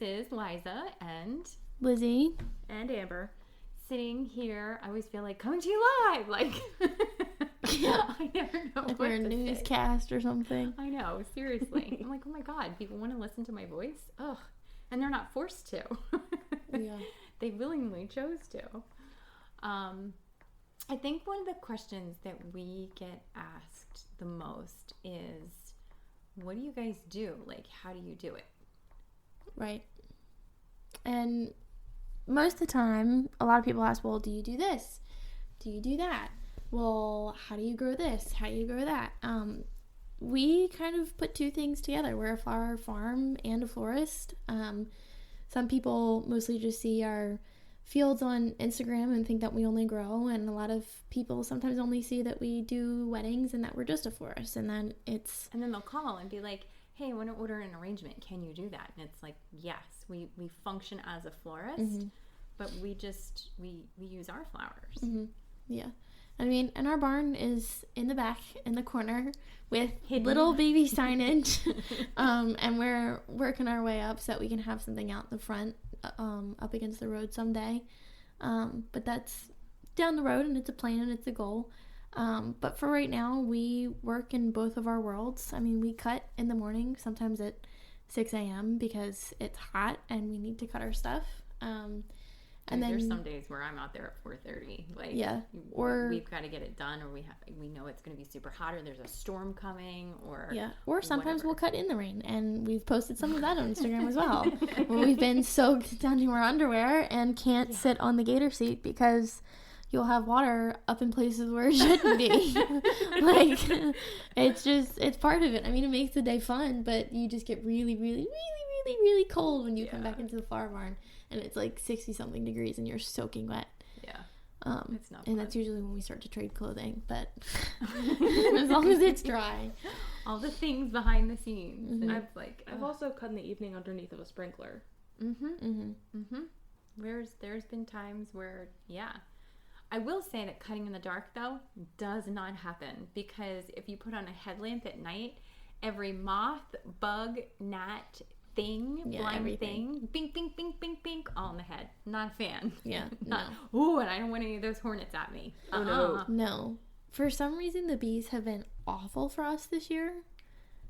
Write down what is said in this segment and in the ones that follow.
is Liza and Lizzie and Amber sitting here. I always feel like coming to you live. Like, I never know like what we're a to newscast say. or something. I know, seriously. I'm like, oh my God, people want to listen to my voice? Ugh. And they're not forced to. Yeah. They willingly chose to. I think one of the questions that we get asked the most is, what do you guys do? Like, how do you do it? Right. And most of the time, a lot of people ask, well, do you do this? Do you do that? Well, how do you grow this? How do you grow that? We kind of put two things together. We're a flower farm and a florist. Some people mostly just see our fields on Instagram and think that we only grow, and a lot of people sometimes only see that we do weddings and that we're just a florist, and then they'll call and be like, hey, I want to order an arrangement, can you do that? And it's like, yes, we function as a florist, mm-hmm. but we use our flowers. Mm-hmm. Yeah, I mean, and our barn is in the back in the corner with little baby signage, and we're working our way up so that we can have something out in the front, up against the road someday, but that's down the road, and it's a plan and it's a goal, but for right now we work in both of our worlds. I mean, we cut in the morning, sometimes at 6 a.m. because it's hot and we need to cut our stuff, and then there's some days where I'm out there at 4:30, like, yeah, or we've got to get it done, or we know it's going to be super hot, or there's a storm coming, or or sometimes we'll cut in the rain, and we've posted some of that on Instagram as well, where we've been soaked down to our underwear and can't sit on the gator seat because you'll have water up in places where it shouldn't be. Like, it's part of it. I mean, it makes the day fun, but you just get really, really, really, really, really cold when you come back into the flower barn. And it's like 60-something degrees and you're soaking wet. Yeah. It's not fun. And that's usually when we start to trade clothing, but as long as it's dry. All the things behind the scenes. Mm-hmm. And I've also cut in the evening underneath of a sprinkler. Mm-hmm. Mm-hmm. Mm-hmm. There's been times where, I will say that cutting in the dark, though, does not happen. Because if you put on a headlamp at night, every moth, bug, gnat, blind everything. Bink, bink, bink, bink, bink, all in the head. Not a fan. Yeah. Ooh, and I don't want any of those hornets at me. No. For some reason, the bees have been awful for us this year.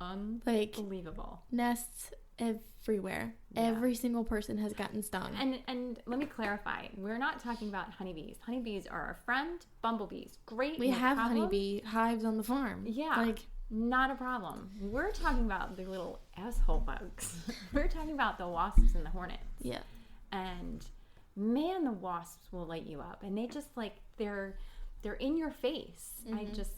Unbelievable. Nests everywhere. Yeah. Every single person has gotten stung. And let me clarify. We're not talking about honeybees. Honeybees are our friend. Bumblebees. Great. We have honeybee hives on the farm. Yeah. Not a problem. We're talking about the little asshole bugs. We're talking about the wasps and the hornets. Yeah. And man, the wasps will light you up. And they just they're in your face. Mm-hmm. I just,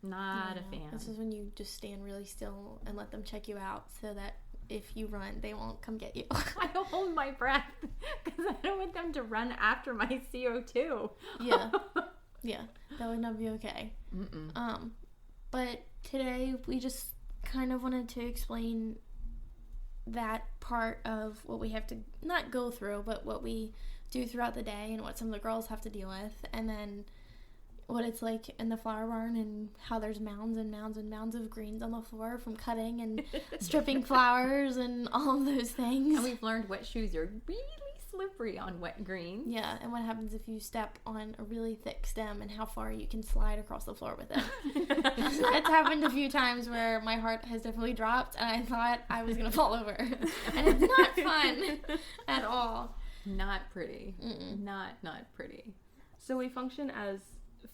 not a fan. This is when you just stand really still and let them check you out so that if you run, they won't come get you. I hold my breath because I don't want them to run after my CO2. Yeah. Yeah. That would not be okay. Mm-mm. But today we just kind of wanted to explain that part of what we have to not go through, but what we do throughout the day and what some of the girls have to deal with, and then what it's like in the flower barn and how there's mounds and mounds and mounds of greens on the floor from cutting and stripping flowers and all of those things. And we've learned what shoes are really slippery on wet greens. Yeah, and what happens if you step on a really thick stem and how far you can slide across the floor with it. That's happened a few times where my heart has definitely dropped and I thought I was going to fall over. And it's not fun at all. Not pretty. Mm-mm. Not pretty. So we function as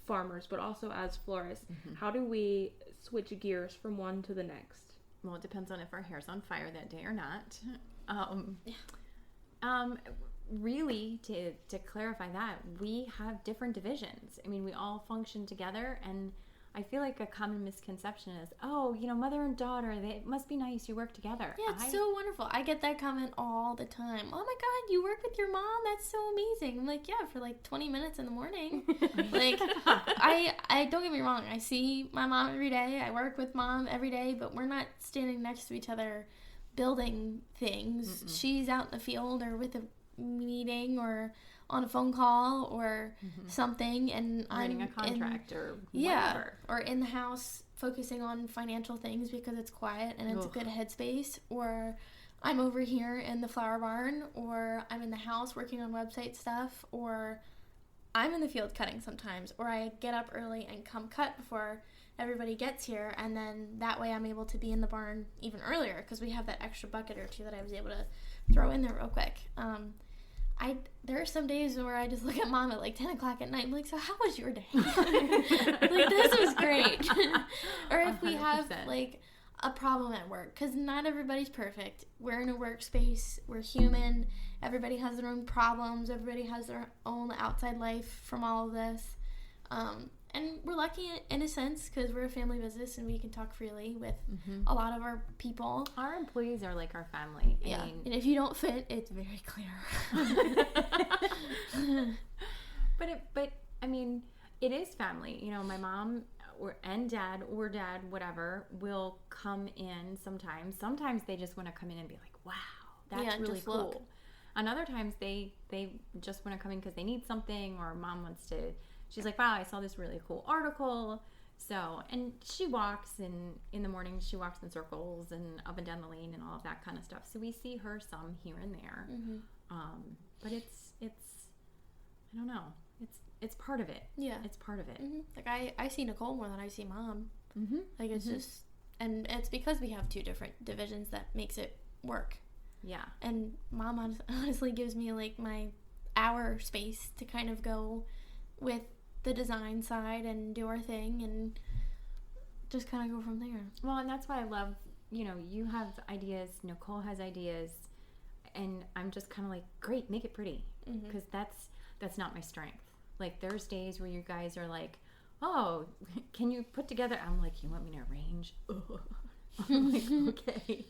farmers, but also as florists. Mm-hmm. How do we switch gears from one to the next? Well, it depends on if our hair's on fire that day or not. Really, to clarify that, we have different divisions. I mean, we all function together, and I feel like a common misconception is, mother and daughter, it must be nice you work together. Yeah, it's so wonderful. I get that comment all the time. Oh my God, you work with your mom? That's so amazing. I'm like, yeah, for 20 minutes in the morning. I don't get me wrong. I see my mom every day. I work with mom every day, but we're not standing next to each other building things. Mm-mm. She's out in the field or with a meeting or on a phone call or something, and writing I'm a contract or whatever. Or in the house focusing on financial things because it's quiet and it's a good headspace, or I'm over here in the flower barn, or I'm in the house working on website stuff, or I'm in the field cutting sometimes, or I get up early and come cut before everybody gets here, and then that way I'm able to be in the barn even earlier because we have that extra bucket or two that I was able to throw in there real quick. There are some days where I just look at Mom at like 10 o'clock at night. I'm like, so how was your day? Like, this was great. Or if we 100%. have like a problem at work, because not everybody's perfect. We're in a workspace. We're human. Everybody has their own problems. Everybody has their own outside life from all of this. And we're lucky in a sense because we're a family business and we can talk freely with a lot of our people. Our employees are like our family. Yeah. And if you don't fit, it's very clear. But I mean, it is family. You know, my mom and dad, whatever, will come in sometimes. Sometimes they just want to come in and be like, wow, that's really cool. Look. And other times they just want to come in because they need something, or Mom wants to. She's like, wow, I saw this really cool article. So, and she walks in the morning, she walks in circles and up and down the lane and all of that kind of stuff. So we see her some here and there. But it's I don't know. It's part of it. Yeah. It's part of it. Like I see Nicole more than I see Mom. Like it's just, and it's because we have two different divisions that makes it work. Yeah. And Mom honestly gives me like my hour space to kind of go with the design side and do our thing and just kind of go from there. Well, and that's why I love, you know, you have ideas, Nicole has ideas, and I'm just kind of like, great, make it pretty, because that's not my strength. Like, there's days where you guys are like, oh, can you put together, I'm like, you want me to arrange? I'm like, okay.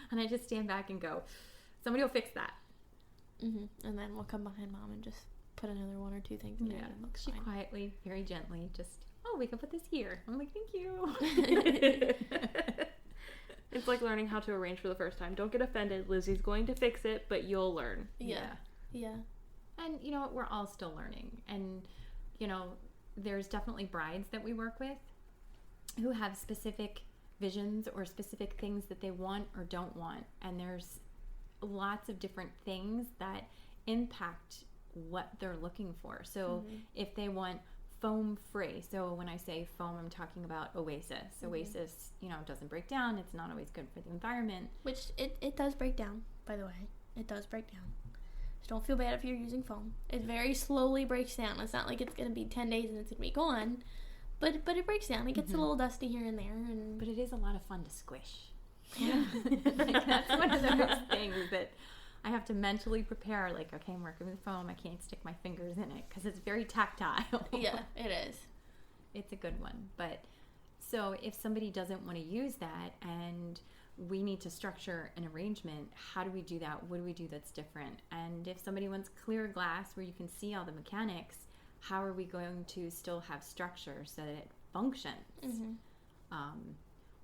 And I just stand back and go, somebody will fix that. And then we'll come behind Mom and just put another one or two things in there. Yeah, and it looks she fine. quietly, very gently, just, oh, we can put this here. I'm like, thank you. It's like learning how to arrange for the first time. Don't get offended. Lizzie's going to fix it, but you'll learn. Yeah. And, you know, we're all still learning. And, you know, there's definitely brides that we work with who have specific visions or specific things that they want or don't want. And there's lots of different things that impact what they're looking for. So if they want foam free, so when I say foam, I'm talking about Oasis. Oasis, you know, doesn't break down. It's not always good for the environment. Which it does break down, by the way. It does break down. So don't feel bad if you're using foam. It very slowly breaks down. It's not like it's going to be 10 days and it's going to be gone. But it breaks down. It gets a little dusty here and there. But it is a lot of fun to squish. Yeah. Like, that's one of those things that I have to mentally prepare, like, okay, I'm working with foam. I can't stick my fingers in it because it's very tactile. Yeah, it is. It's a good one. But so if somebody doesn't want to use that and we need to structure an arrangement, how do we do that? What do we do that's different? And if somebody wants clear glass where you can see all the mechanics, how are we going to still have structure so that it functions?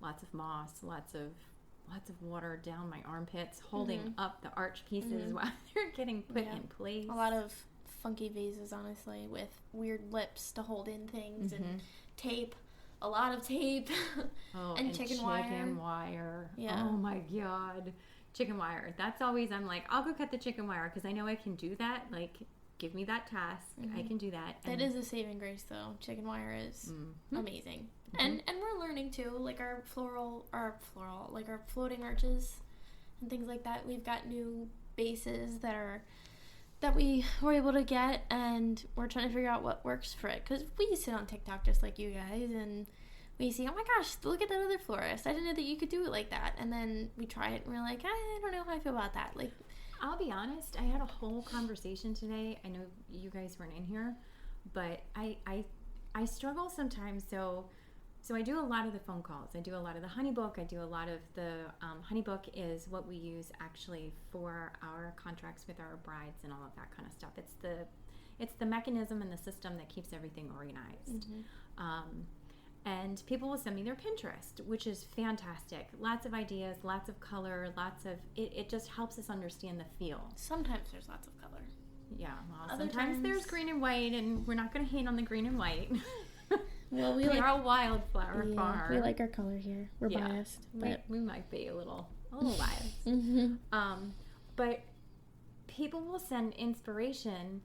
Lots of moss, lots of water down my armpits, holding up the arch pieces while they're getting put in place. A lot of funky vases, honestly, with weird lips to hold in things and tape. A lot of tape. And chicken wire. Yeah. Oh my God. Chicken wire. That's always, I'm like, I'll go cut the chicken wire because I know I can do that. Like, give me that task. I can do that. That is a saving grace, though. Chicken wire is amazing. And we're learning too, like our floral, like our floating arches and things like that. We've got new bases that we were able to get, and we're trying to figure out what works for it. Because we sit on TikTok just like you guys, and we see, oh my gosh, look at that other florist. I didn't know that you could do it like that. And then we try it, and we're like, I don't know how I feel about that. Like, I'll be honest, I had a whole conversation today. I know you guys weren't in here, but I struggle sometimes. So I do a lot of the phone calls. I do a lot of the HoneyBook. I do a lot of the HoneyBook is what we use actually for our contracts with our brides and all of that kind of stuff. It's the mechanism and the system that keeps everything organized. And people will send me their Pinterest, which is fantastic. Lots of ideas, lots of color, it just helps us understand the feel. Sometimes there's lots of color. Yeah, well, sometimes there's green and white, and we're not going to hate on the green and white. Well, we are a wildflower farm. We like our color here. We're biased. But we might be a little Little lives. Mm-hmm. But people will send inspiration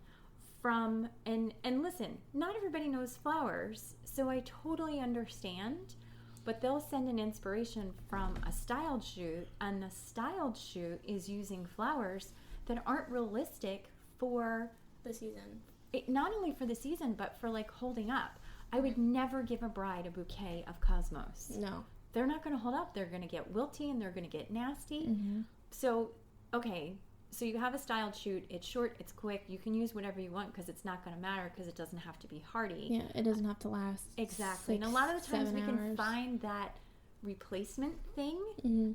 from, and listen, not everybody knows flowers, so I totally understand, but they'll send an inspiration from a styled shoot, and the styled shoot is using flowers that aren't realistic for The season. not only for the season, but for like holding up. I would never give a bride a bouquet of cosmos. No. They're not going to hold up. They're going to get wilty and they're going to get nasty. Mm-hmm. So, okay, so you have a styled shoot. It's short, it's quick. You can use whatever you want because it's not going to matter because it doesn't have to be hardy. Yeah, it doesn't have to last. Exactly. 6, And a lot of the times we 7 can hours. find that replacement thing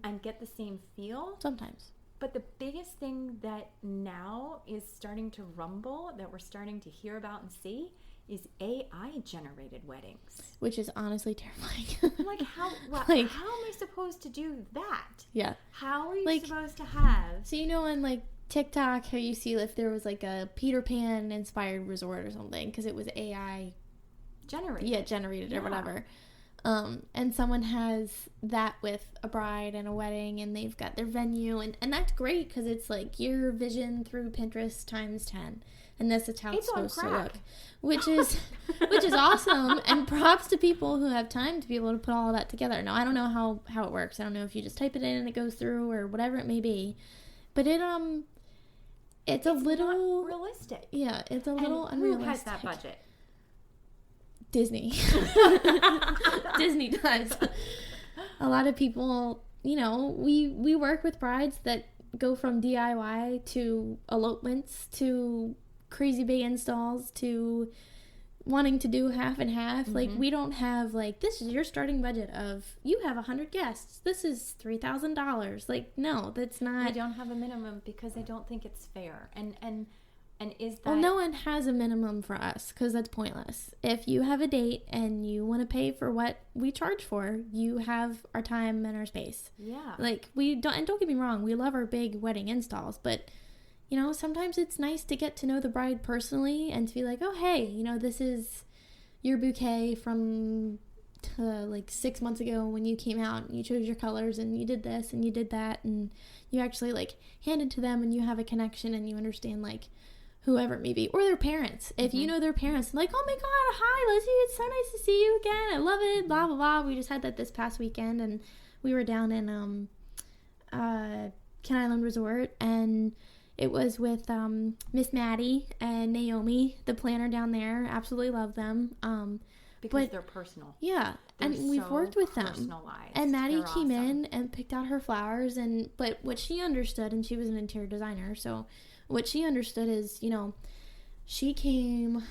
and get the same feel. Sometimes. But the biggest thing that now is starting to rumble, that we're starting to hear about and see, is AI-generated weddings. Which is honestly terrifying. Like, how am I supposed to do that? Yeah. How are you Like, supposed to have... So you know on like TikTok how you see if there was like a Peter Pan inspired resort or something because it was AI generated or whatever. And someone has that with a bride and a wedding and they've got their venue and that's great because it's like your vision through Pinterest times 10 and this is how it's supposed to look, which is awesome, and props to people who have time to be able to put all of that together. Now I don't know how it works. I don't know if you just type it in and it goes through or whatever it may be, but it's a little not realistic. Yeah, it's a little unrealistic. Who has that budget? Disney. Disney does. A lot of people, you know, we work with brides that go from DIY to elopements to crazy big installs to wanting to do half and half. Like, we don't have like, this is your starting budget of, you have 100 guests, this is $3,000. Like, no, that's not. I don't have a minimum because I don't think it's fair. And is that... Well, no one has a minimum for us because that's pointless. If you have a date and you want to pay for what we charge for, you have our time and our space. Yeah. Like, we don't, and don't get me wrong, we love our big wedding installs, but, you know, sometimes it's nice to get to know the bride personally and to be like, oh, hey, you know, this is your bouquet from like 6 months ago when you came out and you chose your colors and you did this and you did that, and you actually, like, hand it to them and you have a connection and you understand, like, whoever it may be, or their parents. If you know their parents, like, oh my god, hi Lizzie, it's so nice to see you again, I love it, blah blah blah. We just had that this past weekend and we were down in Ken Island Resort and it was with Miss Maddie and Naomi, the planner down there. Absolutely love them. Because they're personal. Yeah, They're and we've worked with them. Personalized. And Maddie They're came awesome. in and picked out her flowers, but what she understood, and she was an interior designer, so what she understood is, you know, she came,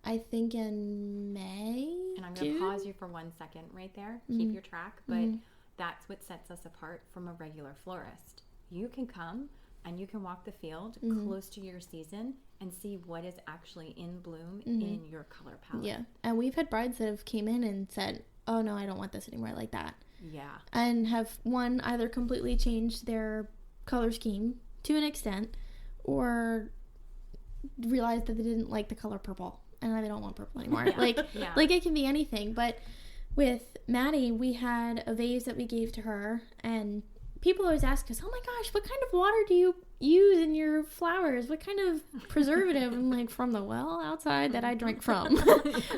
I think, in May. And I'm going to pause you for 1 second right there. Keep your track. But that's what sets us apart from a regular florist. You can come and you can walk the field close to your season and see what is actually in bloom in your color palette. Yeah. And we've had brides that have came in and said, oh, no, I don't want this anymore, like that. Yeah. And have, one, either completely changed their color scheme to an extent, or realized that they didn't like the color purple and they don't want purple anymore. Like it can be anything. But with Maddie, we had a vase that we gave to her, and people always ask us, oh my gosh, what kind of water do you use in your flowers? What kind of preservative? I'm like, from the well outside that I drink from.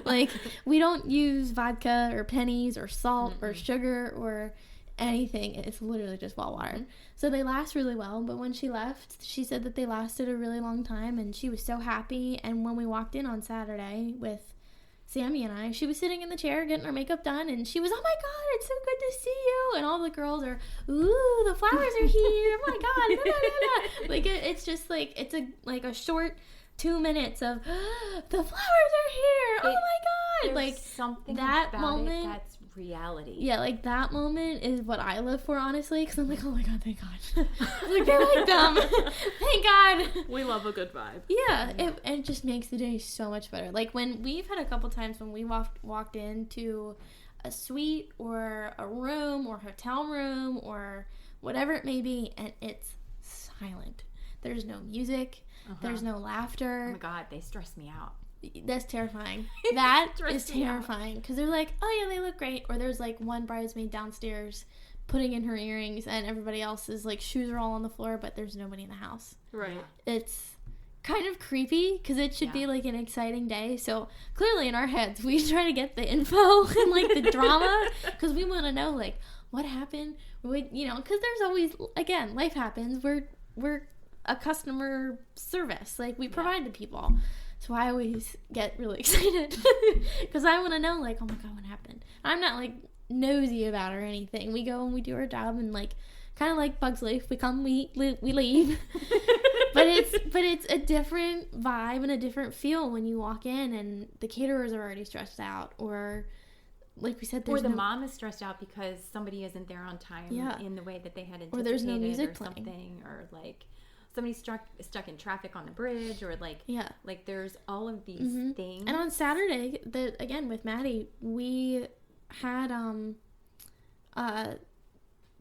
Like, we don't use vodka or pennies or salt or sugar or anything. It's literally just well water. So they last really well, but when she left, she said that they lasted a really long time and she was so happy. And when we walked in on Saturday with Sammy and I, she was sitting in the chair getting her makeup done and she was, oh my god, it's so good to see you, and all the girls are, ooh, the flowers are here, oh my god, blah, blah, blah. Like it's just like, it's a short 2 minutes of the flowers are here, oh my god, like something that about moment, that's reality. Yeah, like that moment is what I live for, honestly, because I'm like, oh my god, thank god. Like, I like them. Thank god. We love a good vibe. Yeah, it just makes the day so much better. Like, when we've had a couple times when we walked into a suite or a room or hotel room or whatever it may be, and it's silent. There's no music. There's no laughter. Oh my god, they stress me out. That's terrifying. That is terrifying because they're like, oh yeah, they look great. Or there's like one bridesmaid downstairs putting in her earrings, and everybody else's like shoes are all on the floor, but there's nobody in the house. Right. It's kind of creepy because it should be like an exciting day. So clearly in our heads we try to get the info and like the drama because we want to know like what happened. Because there's always, again, life happens. We're a customer service, like we provide to people. So I always get really excited because I want to know like, oh my god, what happened. I'm not like nosy about it or anything. We go and we do our job, and like kind of like Bug's Life, we come, we leave. but it's a different vibe and a different feel when you walk in and the caterers are already stressed out, or like we said, there's mom is stressed out because somebody isn't there on time in the way that they had anticipated, or there's no music or playing, something, or like somebody's stuck in traffic on the bridge, or like like there's all of these things. And on Saturday, again with Maddie, we had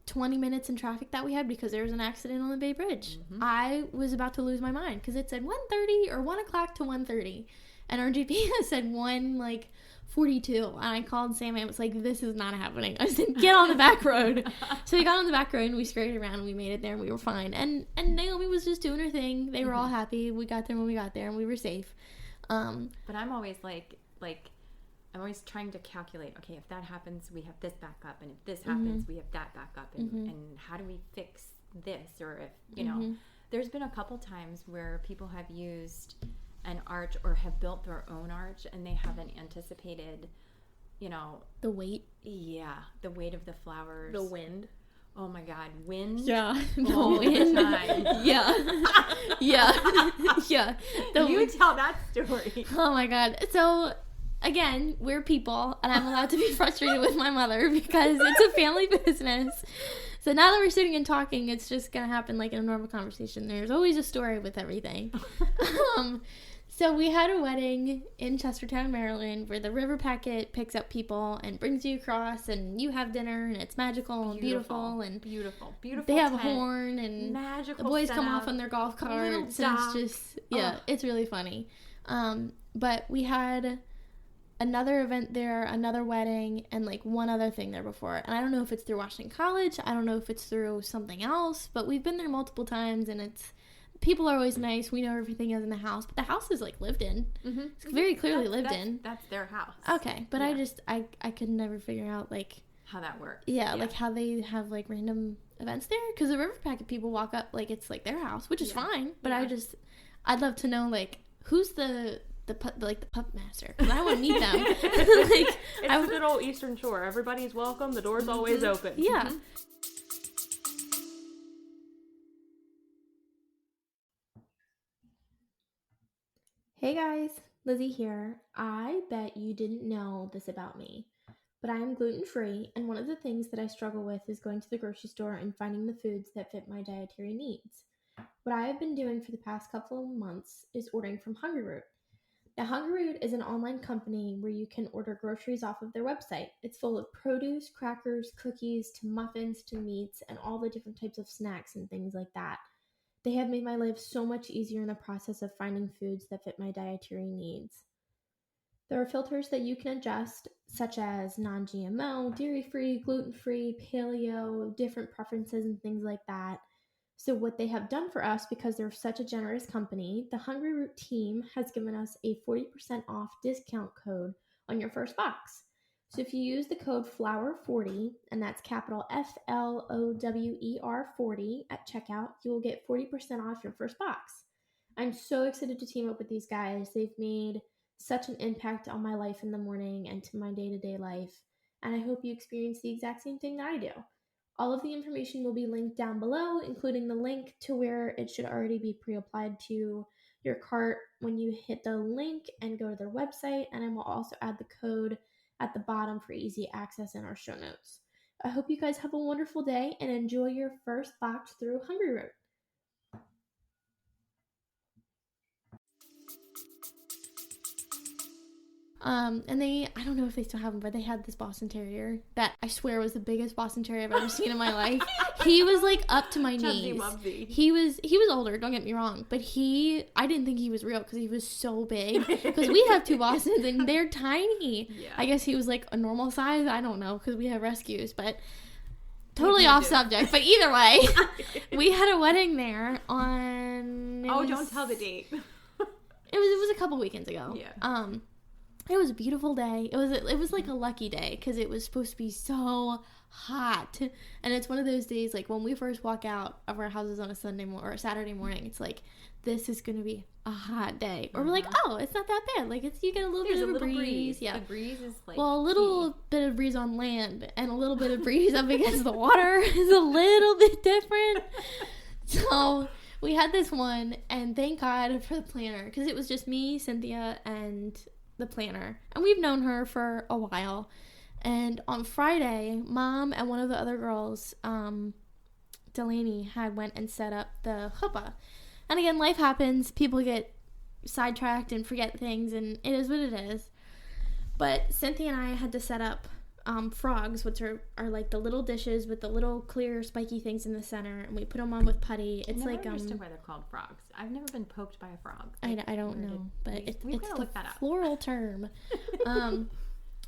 20 minutes in traffic that we had because there was an accident on the Bay Bridge. I was about to lose my mind because it said 1:30 or 1 o'clock to 1:30, and our GPS said 1:42, and I called Sam and was like, this is not happening. I said, get on the back road. So we got on the back road and we scurried around and we made it there and we were fine. And Naomi was just doing her thing. They were all happy. We got there when we got there and we were safe. But I'm always like I'm always trying to calculate, okay, if that happens, we have this backup, and if this happens, we have that backup, and how do we fix this? Or if, there's been a couple times where people have used an arch or have built their own arch, and they haven't anticipated, the weight. Yeah, the weight of the flowers. The wind. Oh my god, wind. Yeah, the wind. Yeah. Yeah. You tell that story. Oh my god. So again, we're people, and I'm allowed to be frustrated with my mother because it's a family business. So now that we're sitting and talking, it's just going to happen like in a normal conversation. There's always a story with everything. So we had a wedding in Chestertown, Maryland, where the river packet picks up people and brings you across, and you have dinner, and it's magical and beautiful. And beautiful. They have a horn, and magical the boys setup, come off on their golf carts, and it's just, it's really funny. But we had another event there, another wedding, and like one other thing there before. And I don't know if it's through Washington College, I don't know if it's through something else, but we've been there multiple times, and people are always nice. We know everything is in the house, but the house is like lived in. It's very clearly lived in. That's their house. Okay, but I could never figure out like how that works. Yeah, like how they have like random events there, because the river packet people walk up like it's like their house, which is fine. But I'd love to know like who's the pup master, because I want to meet them. It's the good old Eastern Shore. Everybody's welcome. The door's always open. Yeah. Hey guys, Lizzie here. I bet you didn't know this about me, but I am gluten-free, and one of the things that I struggle with is going to the grocery store and finding the foods that fit my dietary needs. What I have been doing for the past couple of months is ordering from Hungry Root. Now, Hungry Root is an online company where you can order groceries off of their website. It's full of produce, crackers, cookies, to muffins, to meats, and all the different types of snacks and things like that. They have made my life so much easier in the process of finding foods that fit my dietary needs. There are filters that you can adjust, such as non-GMO, dairy-free, gluten-free, paleo, different preferences and things like that. So what they have done for us, because they're such a generous company, the Hungry Root team has given us a 40% off discount code on your first box. So if you use the code FLOWER40, and that's capital FLOWER 40 at checkout, you will get 40% off your first box. I'm so excited to team up with these guys. They've made such an impact on my life in the morning and to my day-to-day life, and I hope you experience the exact same thing that I do. All of the information will be linked down below, including the link to where it should already be pre-applied to your cart when you hit the link and go to their website, and I will also add the code at the bottom for easy access in our show notes. I hope you guys have a wonderful day and enjoy your first box through Hungry Root. And I don't know if they still have them, but they had this Boston Terrier that I swear was the biggest Boston Terrier I've ever seen in my life. He was like up to my knees. He was older, don't get me wrong, but I didn't think he was real because he was so big. Because we have two Bostons and they're tiny. Yeah. I guess he was like a normal size. I don't know, because we have rescues, but totally off subject, but either way, we had a wedding there on... don't tell the date. It was a couple weekends ago. Yeah. It was a beautiful day. It was like a lucky day because it was supposed to be so hot, and it's one of those days like when we first walk out of our houses on a Saturday morning, it's like this is gonna be a hot day, or we're like, oh, it's not that bad. Like you get a little bit of a breeze. Yeah, the breeze is like a little bit of breeze on land and a little bit of breeze up against the water is a little bit different. So we had this one, and thank God for the planner because it was just me, Cynthia, and the planner, and we've known her for a while. And on Friday, Mom and one of the other girls, Delaney, had went and set up the chuppah. And again, life happens. People get sidetracked and forget things, and it is what it is. But Cynthia and I had to set up frogs, which are like the little dishes with the little clear spiky things in the center, and we put them on with putty. It's I like never understood why they're called frogs. I've never been poked by a frog. I don't know, but it's the look that up. floral term.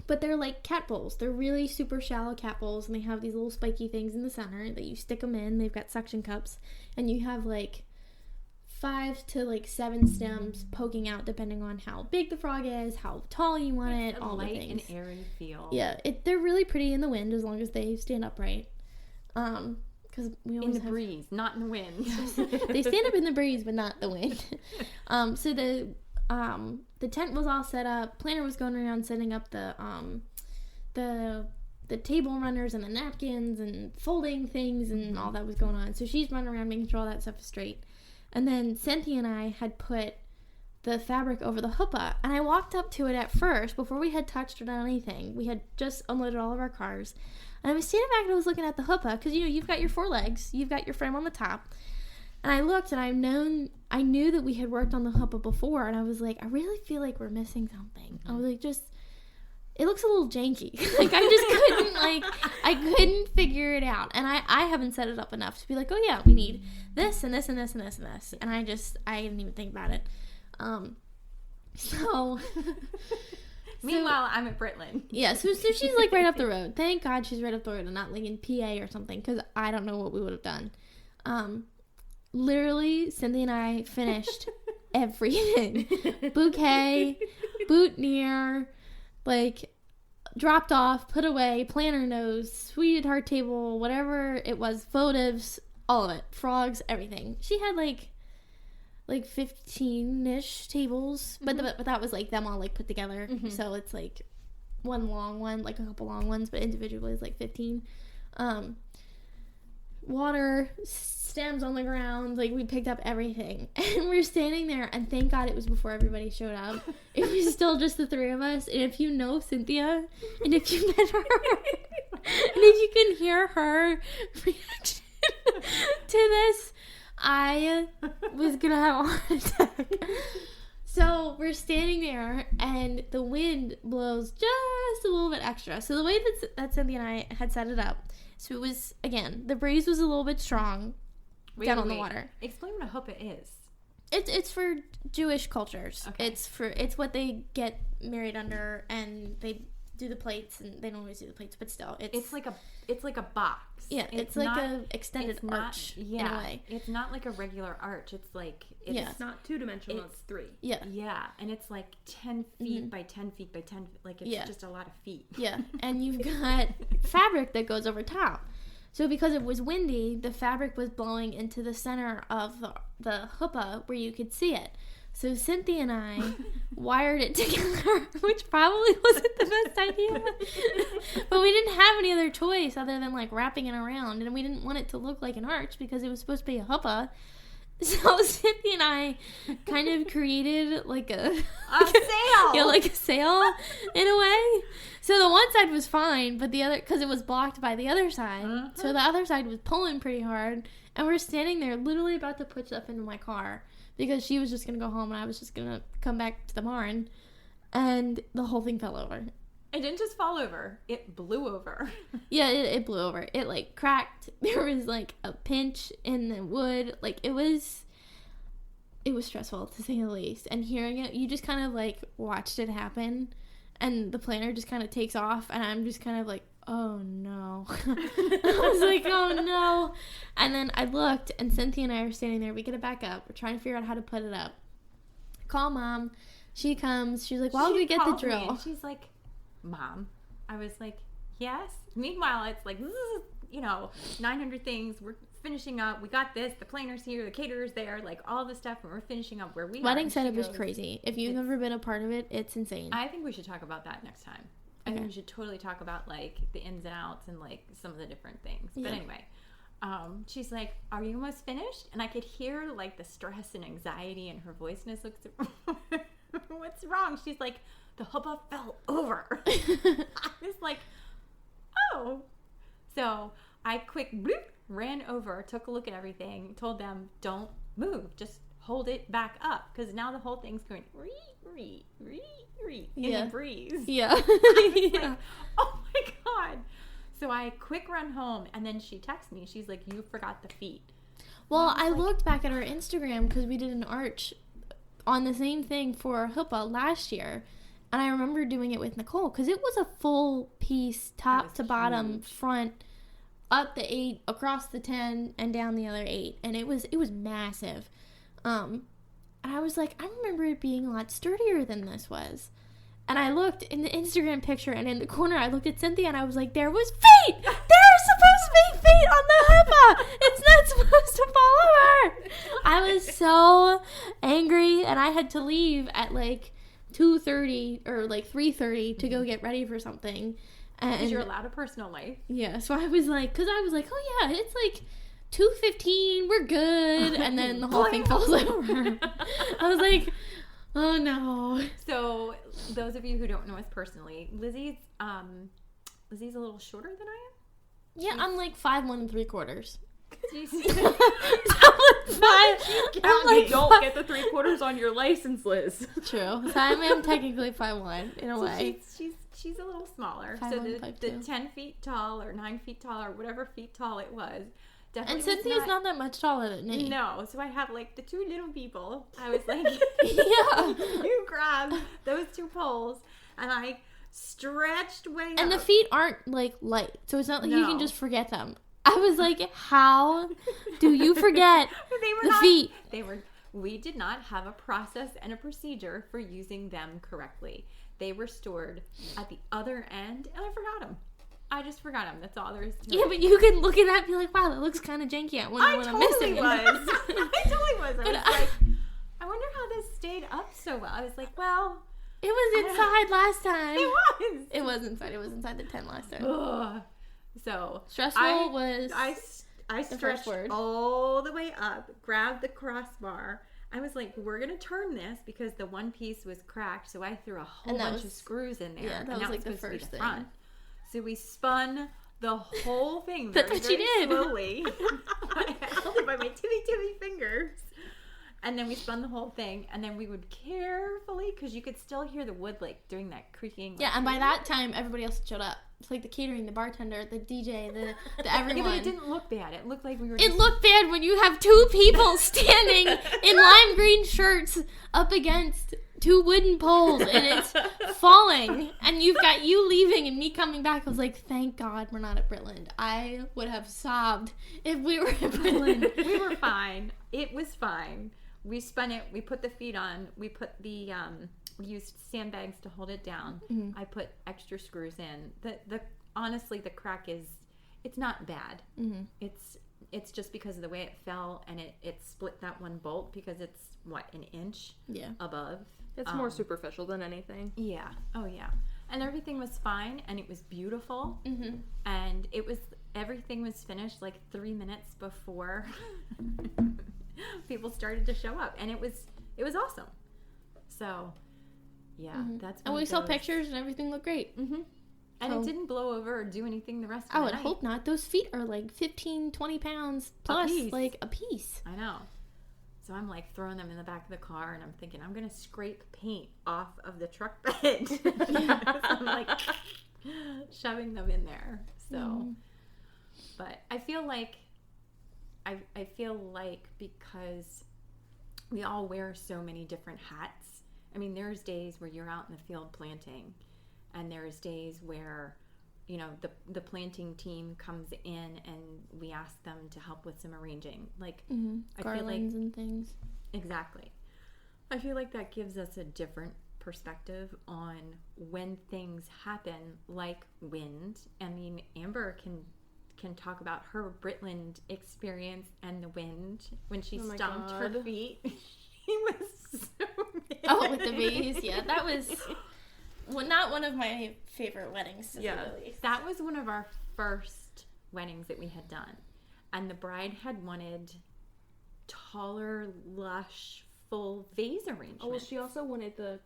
But they're like cat bowls. They're really super shallow cat bowls, and they have these little spiky things in the center that you stick them in. They've got suction cups, and you have like 5 to 7 stems poking out depending on how big the frog is, how tall you want it, all the things. Light and airy feel. Yeah, they're really pretty in the wind as long as they stand upright. Because we always in the breeze, not in the wind. They stand up in the breeze, but not the wind. So the tent was all set up. Planner was going around setting up the table runners and the napkins and folding things and all that was going on. So she's running around making sure all that stuff is straight. And then Cynthia and I had put the fabric over the chuppah, and I walked up to it at first before we had touched or done anything. We had just unloaded all of our cars, and I was standing back and I was looking at the chuppah because you've got your 4 legs, you've got your frame on the top, and I looked and I knew that we had worked on the chuppah before, and I was like, I really feel like we're missing something. I was like, it looks a little janky. I couldn't figure it out. And I haven't set it up enough to be like, oh yeah, we need this and this and this and this and this. And I didn't even think about it. Meanwhile, I'm at Britland. Yeah, so she's like right up the road. Thank God she's right up the road and not like in PA or something, because I don't know what we would have done. Literally, Cynthia and I finished everything. Bouquet, boutonniere, dropped off, put away, planner nose, sweetheart table, whatever it was, votives, all of it, frogs, everything. She had like 15-ish tables, but that was them all put together. So it's one long one, a couple long ones, but individually it's 15. Water, stems on the ground, we picked up everything, and we're standing there, and thank God it was before everybody showed up. It was still just the 3 of us, and if you know Cynthia, and if you met her, and if you can hear her reaction to this, I was gonna have a heart attack. So we're standing there, and the wind blows just a little bit extra. So the way that Cynthia and I had set it up, so it was, again, the breeze was a little bit strong down on the water. Explain what a chuppah is. It's for Jewish cultures. Okay. It's what they get married under, and they do the plates, and they don't always do the plates, but still, it's like a box. Yeah, it's like a extended arch in a way. It's not like a regular arch. It's it's not 2-dimensional. It's 3. Yeah, yeah, and it's 10 feet by 10 feet by 10. It's just a lot of feet. Yeah, and you've got fabric that goes over top. So because it was windy, the fabric was blowing into the center of the chuppah where you could see it. So Cynthia and I wired it together, which probably wasn't the best idea. But we didn't have any other choice other than wrapping it around. And we didn't want it to look like an arch because it was supposed to be a chuppah. So Cynthia and I kind of created a sail. Yeah, a sail in a way. So the one side was fine, but the other, because it was blocked by the other side. So the other side was pulling pretty hard. And we're standing there literally about to put stuff into my car, because she was just going to go home and I was just going to come back to the barn, and the whole thing fell over. It didn't just fall over. It blew over. Yeah, it blew over. It, cracked. There was, a pinch in the wood. It was stressful, to say the least. And hearing it, you just kind of, watched it happen. and the planter just kind of takes off, and I'm just kind of like, oh no. I was like, oh no. And then I looked, and Cynthia and I are standing there. We get it back up. We're trying to figure out how to put it up. Call Mom. She comes. She's like, why would we get the drill? And she's like, Mom. I was like, yes. Meanwhile, it's like, 900 things. We're finishing up. We got this. The planner's here. The caterer's there. Like, all the stuff. And we're finishing up where we Wedding setup is crazy. If you've never been a part of it, it's insane. I think we should talk about that next time. I think we should totally talk about, like, the ins and outs and, like, some of the different things. Yeah. But anyway, she's like, are you almost finished? And I could hear, like, the stress and anxiety in her voice. And I looked at what's wrong? She's like, the hubba fell over. I was like, oh. So I ran over, took a look at everything, told them, don't move. Just hold it back up. Because now the whole thing's going, in the breeze. Yeah. Like, oh my God. So I quick run home, and then she texts me. She's like, you forgot the feet. Well, I looked back at our Instagram because we did an arch on the same thing for Huppah last year. And I remember doing it with Nicole because it was a full piece, top to bottom, front, up the 8, across the 10, and down the other 8. And it was massive. And I was like, I remember it being a lot sturdier than this was. And I looked in the Instagram picture, and in the corner, I looked at Cynthia, and I was like, there was feet! There are supposed to be feet on the Huppah! It's not supposed to fall over! I was so angry, and I had to leave at, like, 2:30 or, like, 3:30 to go get ready for something. Because you're allowed a personal life. Yeah, so I was like, oh, yeah, it's, like, 2:15, we're good, and then the whole thing falls over. I was like, oh no. So those of you who don't know us personally, Lizzie's a little shorter than I am. Yeah, I'm like 5'1 3/4. Don't get the 3/4 on your license, Liz. True. So I am technically 5'1 in a way. She's a little smaller. 5'1", so the 10 feet tall or 9 feet tall or whatever feet tall it was. And Cynthia's not that much taller than me. No, so I have like the two little people. I was like, yeah, you grab those 2 poles, and I stretched way and up. the feet aren't like light, so it's not like you can just forget them. I was like, how do you forget feet? We did not have a process and a procedure for using them correctly. They were stored at the other end, and I forgot them. I just forgot them. That's all there is to it. Yeah, but you can look at that and be like, wow, that looks kind of janky. I wonder what I'm missing. I totally was. I was like, I wonder how this stayed up so well. I was like, well, it was inside last time. It was. It was inside. It was inside the tent last time. Ugh. So stressful was I stretched all the way up, grabbed the crossbar. I was like, we're going to turn this because the one piece was cracked. So I threw a whole bunch of screws in there. Yeah, that was like the first thing. Front. So we spun the whole thing That's what you did. Slowly. I held it by my teeny fingers. And then we spun the whole thing. And then we would carefully, because you could still hear the wood like doing that creaking. Yeah, and by that time, everybody else showed up. It's like the catering, the bartender, the DJ, the everyone. Yeah, but it didn't look bad. It looked like we were It looked bad when you have 2 people standing in lime green shirts up against 2 wooden poles, and it's falling, and you've got you leaving and me coming back. I was like, thank God we're not at Britland. I would have sobbed if we were at Britland. We were fine. It was fine. We spun it. We put the feet on. We put the we used sandbags to hold it down. Mm-hmm. I put extra screws in. The honestly, the crack it's not bad. Mm-hmm. It's just because of the way it fell, and it split that one bolt because it's an inch above. It's more superficial than anything. Yeah. Oh yeah. And everything was fine, and it was beautiful. Mm-hmm. And everything was finished like 3 minutes before people started to show up, and it was awesome. So yeah, that's. And we saw pictures, and everything looked great. Mm-hmm. And it didn't blow over or do anything the rest of the night. I would hope not. Those feet are like 15, 20 pounds plus, like a piece. I know. So I'm like throwing them in the back of the car, and I'm thinking I'm going to scrape paint off of the truck bed. So I'm like shoving them in there. So, but I feel like because we all wear so many different hats. I mean, there's days where you're out in the field planting, And there's days where, you know, the planting team comes in and we ask them to help with some arranging. Like, I feel like, garlands and things. exactly. I feel like that gives us a different perspective on when things happen, like wind. I mean, Amber can talk about her Britland experience and the wind when she stomped her feet. She was so mad. Oh, with the bees, yeah, that was not one of my favorite weddings. To say the least. That was one of our first weddings that we had done, and the bride had wanted taller, lush, full vase arrangement. Oh, well, she also wanted the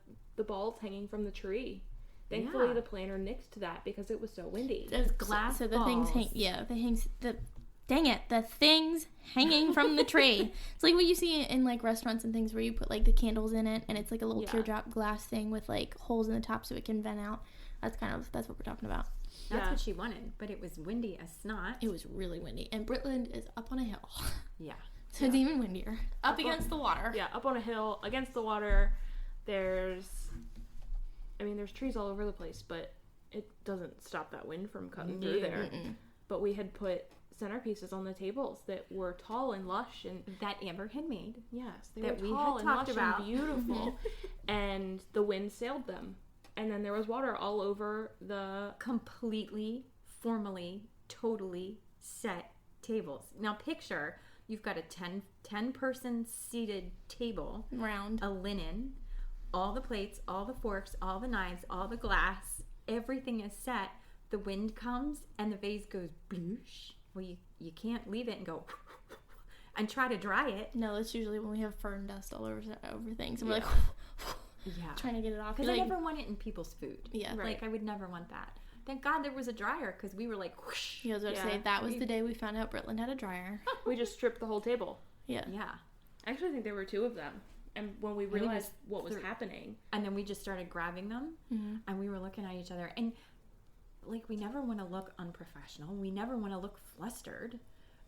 balls hanging from the tree. Thankfully, the planner nixed that because it was so windy. There's glass so the balls. things the things hanging from the tray. It's like what you see in like restaurants and things where you put like the candles in it and it's like a little teardrop glass thing with like holes in the top so it can vent out. That's what we're talking about. That's what she wanted, but it was windy as snot. It was really windy, and Britland is up on a hill. Yeah. So it's even windier. Up against the water. Yeah, up on a hill, against the water. There's trees all over the place, but it doesn't stop that wind from cutting through there. But we had put centerpieces on the tables that were tall and lush, and that Amber had made. Yes, they that were we tall had and talked lush about. and beautiful. And the wind sailed them. And then there was water all over the completely, formally, totally set tables. Now picture, you've got a 10-person seated table. Round. A linen, all the plates, all the forks, all the knives, all the glass. Everything is set. The wind comes and the vase goes bloosh. Well, you can't leave it and go and try to dry it. No, that's usually when we have fern dust all over things. And we're like... trying to get it off. Because I never want it in people's food. Yeah. Right. Like, I would never want that. Thank God there was a dryer, because we were like, whoosh. Yeah, I was about to say, that was the day we found out Britland had a dryer. We just stripped the whole table. Yeah. Yeah. I actually think there were 2 of them. And when we realized what was happening. And then we just started grabbing them, and we were looking at each other. And, like, we never want to look unprofessional. We never want to look flustered.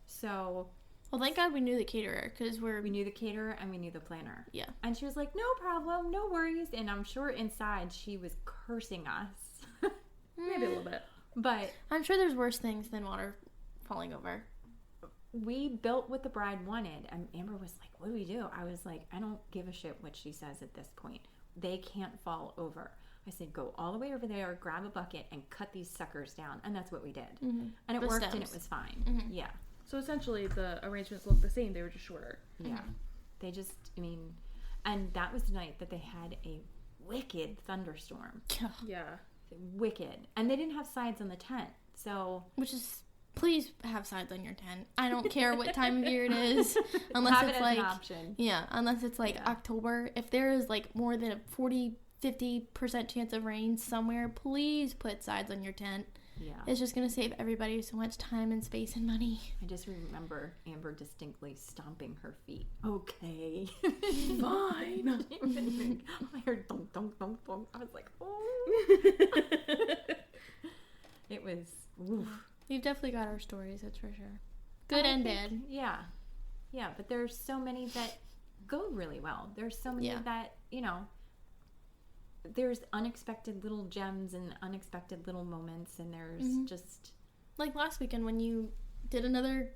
So... Well, thank God we knew the caterer, because we knew the caterer and we knew the planner. Yeah. And she was like, no problem, no worries. And I'm sure inside she was cursing us. Maybe a little bit. But I'm sure there's worse things than water falling over. We built what the bride wanted. And Amber was like, what do we do? I was like, I don't give a shit what she says at this point. They can't fall over. I said, go all the way over there, grab a bucket, and cut these suckers down. And that's what we did. And it worked stems. and it was fine. Yeah. So essentially the arrangements looked the same. They were just shorter. Yeah. They just, and that was the night that they had a wicked thunderstorm. Yeah. Wicked. And they didn't have sides on the tent. So. Which is, please have sides on your tent. I don't care what time of year it is. Unless have it's it as like, an option. Yeah, unless it's like October. If there is like more than a 50% chance of rain somewhere, please put sides on your tent. Yeah. It's just going to save everybody so much time and space and money. I just remember Amber distinctly stomping her feet. Okay. Fine. I heard thunk, thunk, thunk, thunk. I was like, oh. It was, oof. We've definitely got our stories, that's for sure. Good and bad. Yeah. Yeah, but there's so many that go really well. There's so many that, there's unexpected little gems and unexpected little moments, and there's just... Like last weekend when you did another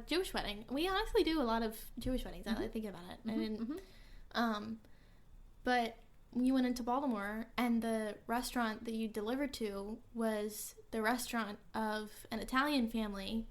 Jewish wedding. We honestly do a lot of Jewish weddings, now that I think about it. But you went into Baltimore, and the restaurant that you delivered to was the restaurant of an Italian family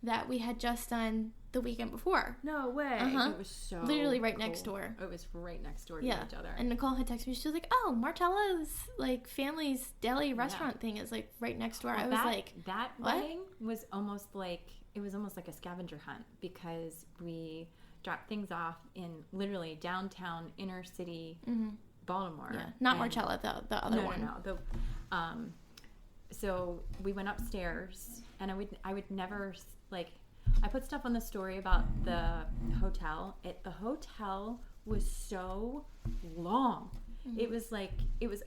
that we had just done the weekend before. No way. It was so literally right cool. next door. It was right next door to each other. And Nicole had texted me. She was like, "Oh, Marcella's like family's deli restaurant thing is like right next door." I was like, "That what? wedding was almost like a scavenger hunt, because we dropped things off in literally downtown inner city Baltimore. Yeah, not Marcella, the other one. No. So we went upstairs, and I would never like. I put stuff on the story about the hotel. The hotel was so long. It was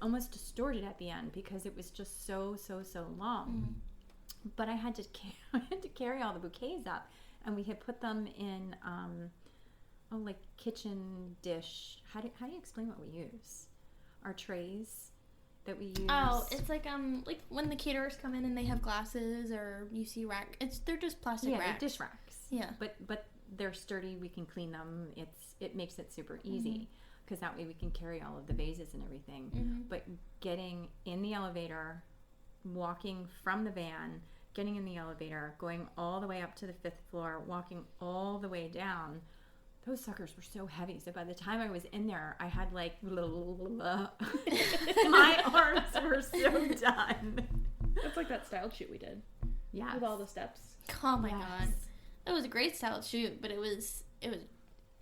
almost distorted at the end because it was just so long. But I had to carry all the bouquets up, and we had put them in like kitchen dish. How do you explain what we use? Our trays that we use? Oh, it's like when the caterers come in and they have glasses, or you see they're just plastic racks. Yeah, dish racks. Yeah. But they're sturdy. We can clean them. It makes it super easy because that way we can carry all of the vases and everything. Mm-hmm. But getting in the elevator, walking from the van, getting in the elevator, going all the way up to the 5th floor, walking all the way down. Those suckers were so heavy. So by the time I was in there, I had like, my arms were so done. It's like that styled shoot we did. Yeah. With all the steps. Oh my god. That was a great style shoot, but it was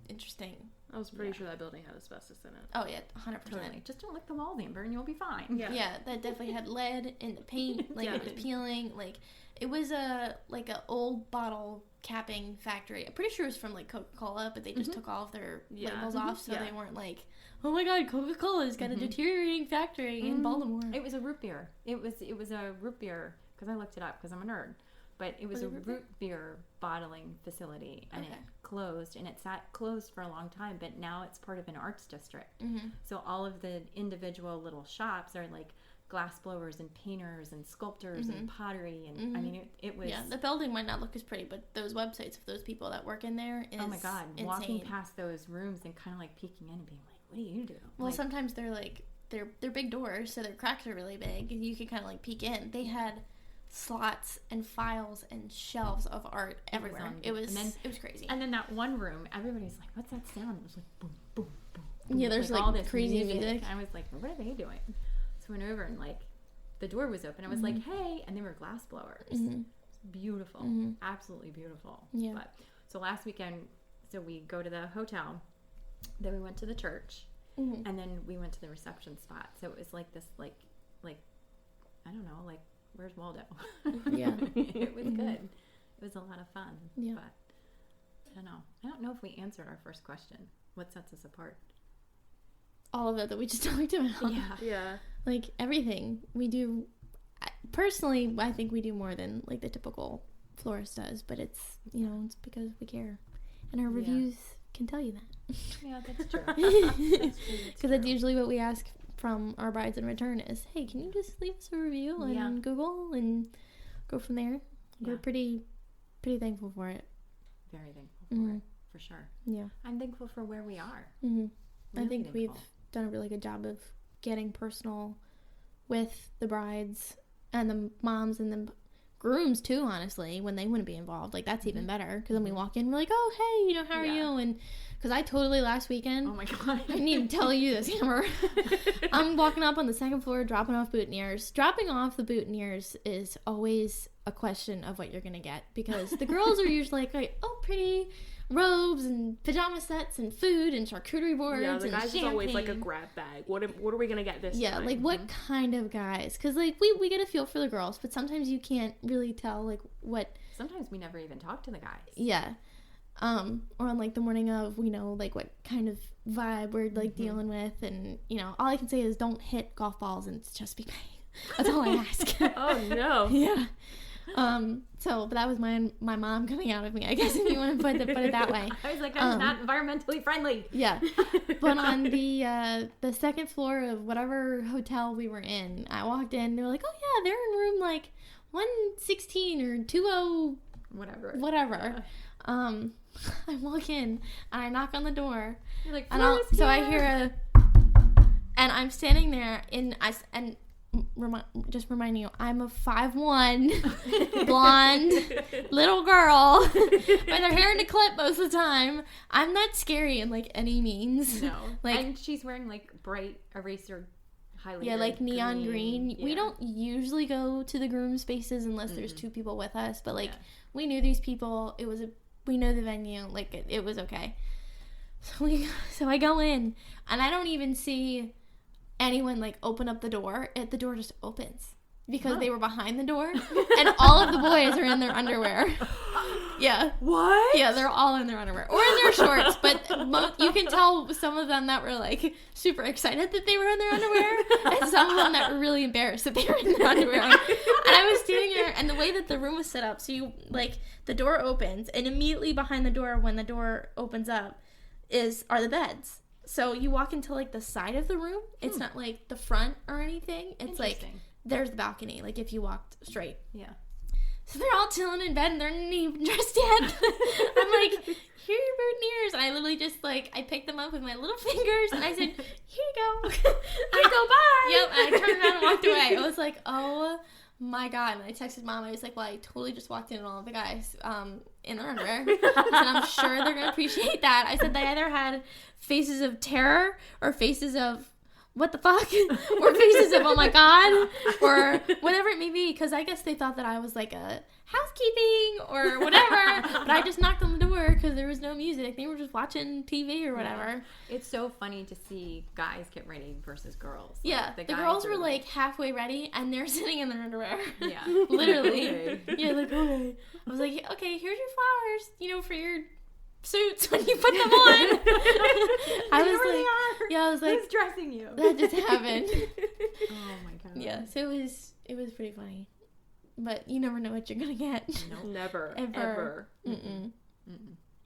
interesting. I was pretty sure that building had asbestos in it. Oh yeah, 100%. Totally. Just don't lick the walls, Amber, and you'll be fine. Yeah, that definitely had lead in the paint. Like it was peeling. Like it was a old bottle capping factory. I'm pretty sure it was from like Coca-Cola, but they just took all of their labels off, so they weren't like, oh my god, Coca-Cola's got a deteriorating factory in Baltimore. It was a root beer. It was a root beer because I looked it up because I'm a nerd. But it was a root beer bottling facility, and it closed, and it sat closed for a long time, but now it's part of an arts district. Mm-hmm. So all of the individual little shops are like glass blowers and painters and sculptors and pottery, and I mean, it was... Yeah, the building might not look as pretty, but those websites of those people that work in there is oh my god, insane. Walking past those rooms and kind of like peeking in and being like, what do you do? Well, like, sometimes they're like, they're big doors, so their cracks are really big, and you can kind of like peek in. They had slots and files and shelves of art everywhere. It was crazy. And then that one room, everybody's like, what's that sound? It was like boom, boom, boom. Yeah, there's like all this crazy music. I was like, what are they doing? So I went over and like the door was open. I was like, hey, and they were glass blowers. Beautiful. Absolutely beautiful. Yeah. But so last weekend, so we go to the hotel, then we went to the church, and then we went to the reception spot. So it was like this like I don't know, like, where's Waldo? Yeah. It was good. It was a lot of fun. Yeah. But I don't know. I don't know if we answered our first question. What sets us apart? All of it that we just talked about. Yeah. Like everything we do. Personally, I think we do more than like the typical florist does, but it's, it's because we care. And our reviews can tell you that. Yeah, that's true. Because that's usually what we ask from our brides in return is, hey, can you just leave us a review on Google and go from there? We're pretty thankful for it. Very thankful for it, for sure. Yeah. I'm thankful for where we are. Really I think we've done a really good job of getting personal with the brides and the moms and the grooms too, honestly, when they wouldn't be involved. Like, that's even better, because then we walk in, we're like, oh, hey, how are you? And because I totally last weekend, oh my god, I need to tell you this, Amber. I'm walking up on the second floor, dropping off boutonnieres. Dropping off the boutonnieres is always a question of what you're gonna get, because the girls are usually like, oh, pretty robes and pajama sets and food and charcuterie boards. Yeah, the and guys is always like a grab bag. What are we gonna get this time? Yeah, like what kind of guys? Because like we get a feel for the girls, but sometimes you can't really tell like what. Sometimes we never even talk to the guys. Yeah. Or on like the morning of, we know like what kind of vibe we're like dealing with, and all I can say is don't hit golf balls and it's just be paid. That's all I ask. Oh no. Yeah. But that was my mom coming out of me, I guess, if you want to put it that way. I was like, that's not environmentally friendly. Yeah. But on the second floor of whatever hotel we were in, I walked in, they were like, oh yeah, they're in room like 116 or 20 whatever. Yeah. I walk in and I knock on the door. You're like, so I hear and I'm standing there just reminding you, I'm a 5'1" blonde little girl with her hair in a clip most of the time. I'm not scary in like any means. No. Like, and she's wearing like bright eraser highlighter. Yeah, like neon green. Yeah. We don't usually go to the groom spaces unless there's two people with us, but like we knew these people. We know the venue. Like it was okay. So I go in and I don't even see anyone like open up the door. The door just opens because they were behind the door and all of the boys are in their underwear. Yeah. What? Yeah, they're all in their underwear or in their shorts, but you can tell some of them that were like super excited that they were in their underwear and some of them that were really embarrassed that they were in their underwear. And I was standing there, and the way that the room was set up, so you like the door opens and immediately behind the door when the door opens up are the beds. So you walk into like the side of the room. It's not like the front or anything. It's like there's the balcony. Like if you walked straight. Yeah. So they're all chilling in bed and they're not even dressed yet. I'm like, here are your boutonnieres. And I literally just like, I picked them up with my little fingers and I said, here you go. I go, bye. Yep. And I turned around and walked away. I was like, oh my God. And I texted Mom. I was like, well, I totally just walked in on all the guys in their underwear. I said, I'm sure they're going to appreciate that. I said they either had faces of terror or faces of what the fuck? Or faces of oh my God, or whatever it may be, because I guess they thought that I was like a housekeeping or whatever, but I just knocked on the door because there was no music. They were just watching TV or whatever. Yeah. It's so funny to see guys get ready versus girls. Yeah, like, the girls were like halfway ready and they're sitting in their underwear. Yeah. Literally. Okay. Yeah, like, okay. I was like, okay, here's your flowers, for your suits when you put them on. I was like, who's dressing you? That just happened. Oh my God. Yeah, so it was pretty funny, but you never know what you're gonna get. Nope. Never, Ever. ever. Mm-mm.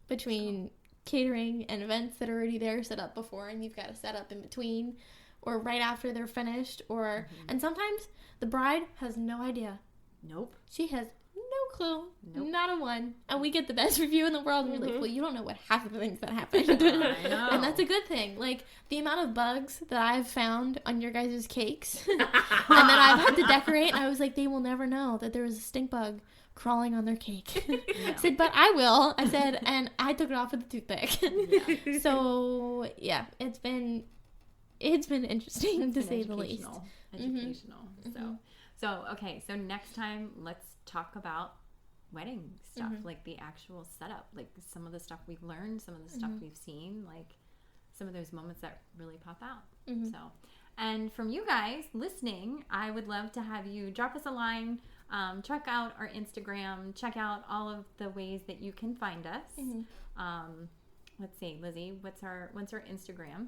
Between catering and events that are already there set up before, and you've got to set up in between, or right after they're finished, or and sometimes the bride has no idea. Nope. She has no clue. Nope. Not a one. And we get the best review in the world. And we're like, well, you don't know what half of the things that happened. I know. And that's a good thing. Like, the amount of bugs that I've found on your guys' cakes and that I've had to decorate, I was like, they will never know that there was a stink bug crawling on their cake. I said, but I will. I said, and I took it off with a toothpick. Yeah. So, yeah, it's been interesting to say the least. Educational. So, okay. So next time, let's talk about wedding stuff, like the actual setup, like some of the stuff we've learned, some of the stuff we've seen, like some of those moments that really pop out. So, and from you guys listening, I would love to have you drop us a line, check out our Instagram, check out all of the ways that you can find us. Let's see, Lizzie, what's our Instagram?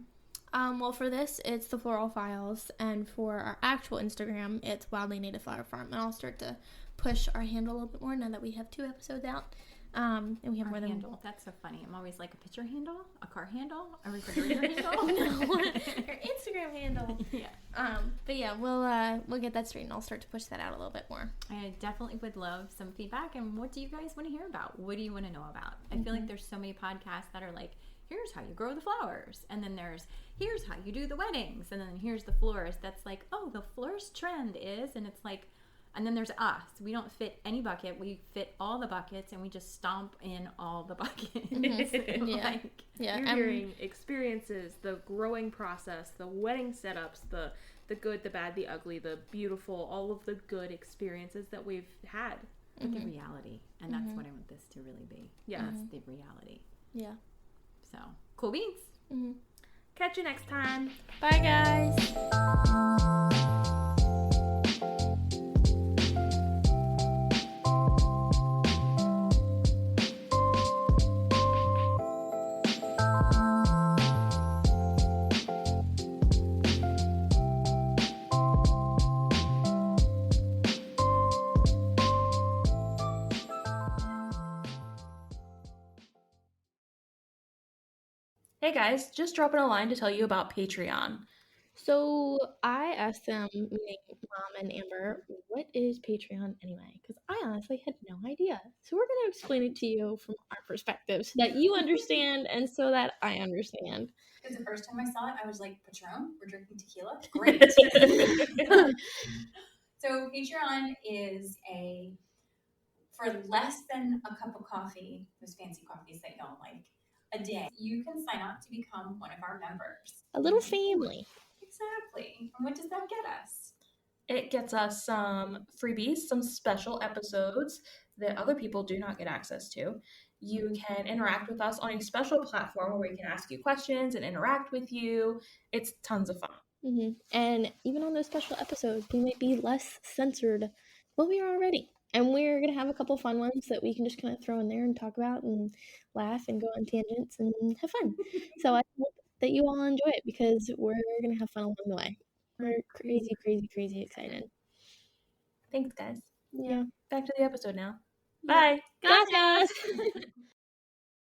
Well, for this, it's the Floral Files, and for our actual Instagram, it's Wildly Native Flower Farm. And I'll start to push our handle a little bit more now that we have 2 episodes out. And we have more handle. than... That's so funny. I'm always like a picture handle, a car handle, a refrigerator handle. No, your Instagram handle. Yeah. But yeah, we'll get that straight, and I'll start to push that out a little bit more. I definitely would love some feedback. And what do you guys want to hear about? What do you want to know about? I feel like there's so many podcasts that are like, here's how you grow the flowers, and then here's how you do the weddings, and then here's the florist that's like, oh, the florist trend is, and it's like, and then there's us. We don't fit any bucket. We fit all the buckets, and we just stomp in all the buckets. Yeah. You're hearing experiences, the growing process, the wedding setups, the good, the bad, the ugly, the beautiful, all of the good experiences that we've had. But the reality, and that's what I want this to really be. Yeah. That's the reality. Yeah. So, cool beans. Catch you next time. Bye, guys. Hey guys, just dropping a line to tell you about Patreon. So I asked them, meaning Mom and Amber, what is Patreon anyway? Because I honestly had no idea. So we're going to explain it to you from our perspective so that you understand and so that I understand. Because the first time I saw it, I was like, Patron? We're drinking tequila? Great. So Patreon is for less than a cup of coffee, those fancy coffees that y'all like, a day, you can sign up to become one of our members. A little family. Exactly. And what does that get us? It gets us some freebies, some special episodes that other people do not get access to. You can interact with us on a special platform where we can ask you questions and interact with you. It's tons of fun. And even on those special episodes, we might be less censored than we are already. And we're going to have a couple fun ones that we can just kind of throw in there and talk about and laugh and go on tangents and have fun. So I hope that you all enjoy it because we're going to have fun along the way. We're crazy, crazy, crazy excited. Thanks, guys. Yeah. Back to the episode now. Bye. Gracias.